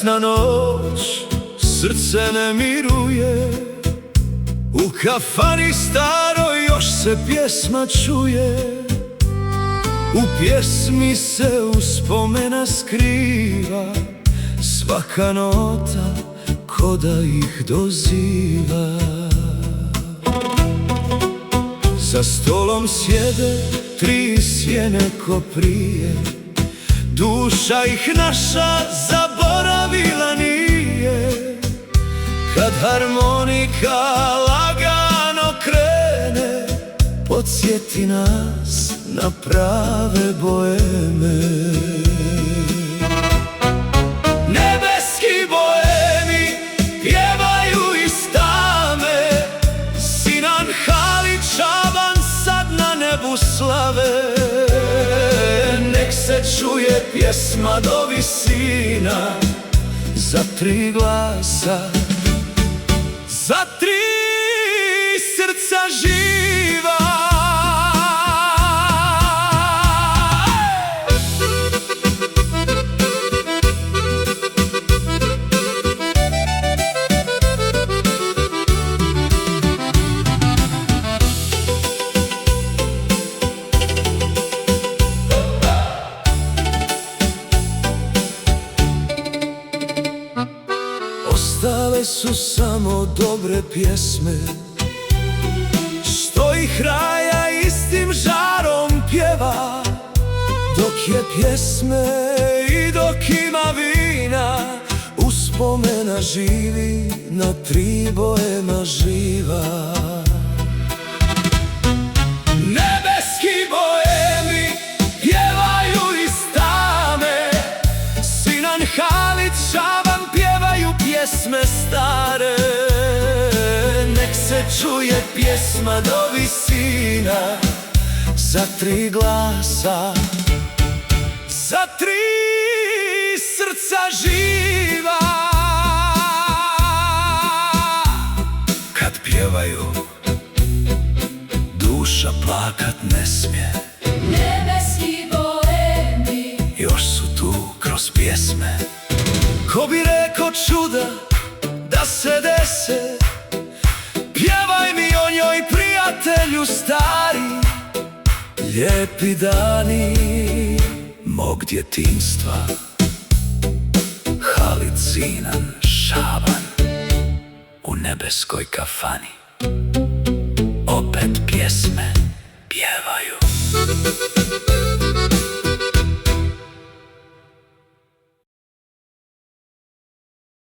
Kasna noć, srce ne miruje, u kafani staroj još se pjesma čuje. U pjesmi se uspomena skriva, svaka nota ko da ih doziva. Za stolom sjede tri sjene ko prije, duša ih naša zaboravila nije. Kad harmonika lagano krene, podsjeti nas na prave boeme. Nebeski boemi pjevaju iz tame, Sinan Halić Šaban sad na nebu slave. Nek se čuje pjesma do visina, za tri glasa, za tri srca živa. Ostale su samo dobre pjesme, što ih raja istim žarom pjeva. Dok je pjesme i dok ima vina, uspomena živi na tri boema živa. Nebeski boemi pjevaju iz tame, Sinan Halić Šaban pjevaju pjesme stare. Nek se čuje pjesma do visina, za tri glasa, za tri srca živa. Kad pjevaju, duša plakat ne smije. Nebeski boemi još su tu kroz pjesme. Ko bi rekao čuda da se dese, pjevaj mi o njoj prijatelju stari. Lijepi dani mog djetinjstva, Halić Sinan Šaban u nebeskoj kafani. Opet pjesme pjevaju.